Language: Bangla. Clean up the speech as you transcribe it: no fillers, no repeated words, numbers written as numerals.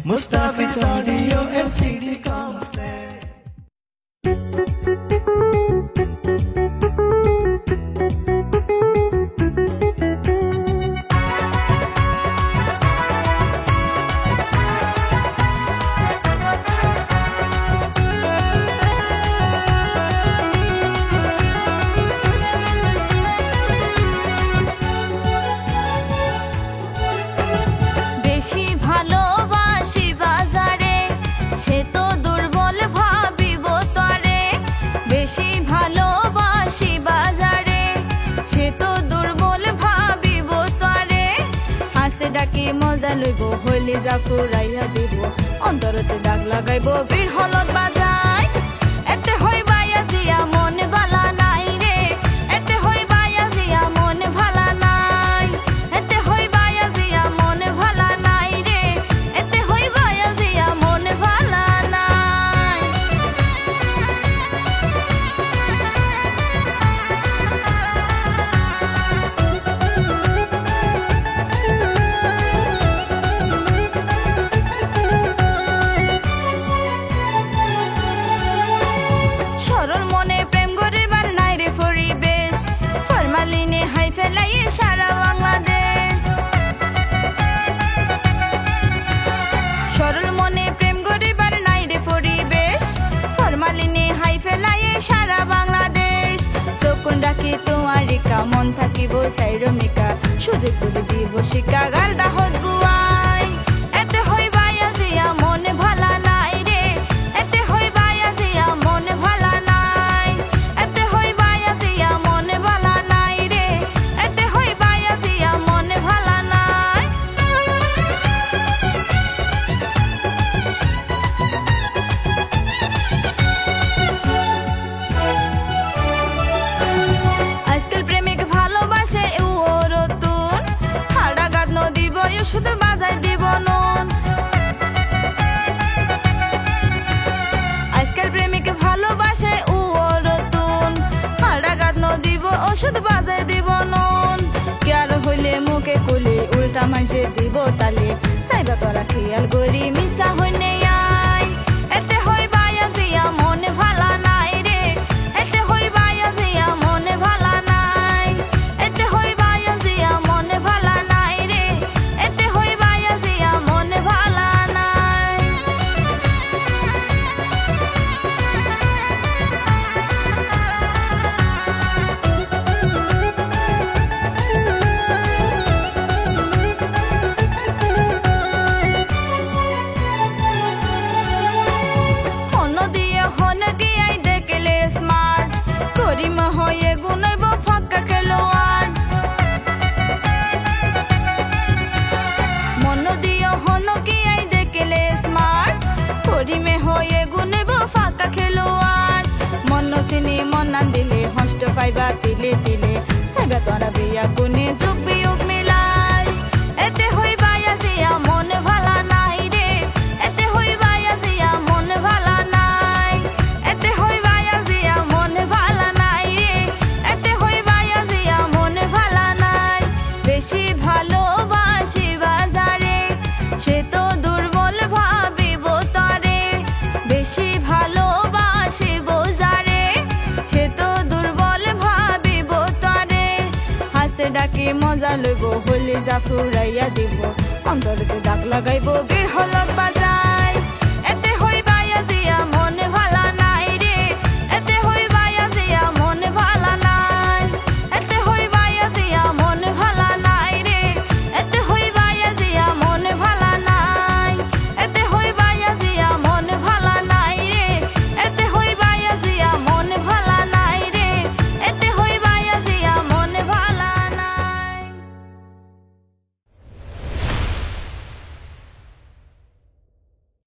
Mustafi's Audio and CD Complex. ডাকি মজা লইব হইলি যা ফুরাইয়া দিব অন্তরতে দাগ লাগাইব বীর হলত বাজাই এতে হই বাইয়া জিয়া মন ভালা নাই রে এতে হই বাইয়া জিয়া মন ভালা নাই এতে হই বাইয়া জিয়া মন ভালা নাই রে এতে হই বাইয়া জিয়া মন ভালা নাই সরল মনে প্রেম গরিবার নাই রে পরিবেশ ফরমালিনে হাই ফেলাইয়ে সারা বাংলাদেশ সরল মনে প্রেম গরিবার নাই রে পরিবেশ ফরমালিনে হাই ফেলাইয়ে সারা বাংলাদেশ চকুন রাখি তোমারিকা মন থাকিব সাইরমিকা সুযোগ বুঝে দিব শিকা গারডা হত বুয়াই এতে হই বাইয়া জিয়া মন ভালা নাই রে এতে হই বাইয়া জিয়া মন ভালা নাই এতে হই বাইয়া জিয়া মন ভালা নাই রে এতে হই বাইয়া জিয়া মন ভালা নাই আজকাল প্রেমিক ভালোবাসে ও রতুন হাড়া গাত নদী বয় শুধু বাজাই দিব নুন আজকাল প্রেমিক ভালোবাসে ও রতুন হাড়া গাত নদী ওষুধ বাজাই দিব নুন কেয়ার হইলে মুখে কুলি উল্টা মাসে দিব তালে সাইবা তোরা খেয়াল করি মিশা হইনে আই এতে হই বাইয়া জিয়া মন ভালা নাই রে এতে হই বাইয়া জিয়া মন ভালা নাই এতে হই বাইয়া জিয়া মন ভালা নাই রে এতে হই বাইয়া জিয়া মন ভালা নাই মন দিয়ে হন গিয়াই দেখলে স্মার্ট করিমা হয়ে গুনাইব ফাঁকা খেলোয়াড় মন দিয়ে হন গিয়াই দেখলে স্মার্ট করিমে হয়ে গুনাইব ফাঁকা খেলোয়াড় মন চিনি মন দিলে হষ্ট পাইবা তিলে তিলে সাইবা তোরা বিয়া গুনে যুগ বিয়োগ মিলাই এতে হই বাইয়া জিয়া মন ভালা নাই রে এতে হই বাইয়া জিয়া মন ভালা নাই এতে হই বাইয়া জিয়া মন ভালা নাই রে এতে হই বাইয়া জিয়া মন ভালা নাই বেশি ভালোবাসি বাজারে সে তো দুর্বল ভাবিব তরে বেশি ভালোবাসি বাজারে সে তো দুর্বল ভাবিব তরে হাসে ডাকি মজা লইব হলি যা ফুরাইয়া দিব অন্তরতে দাগ লাগাইব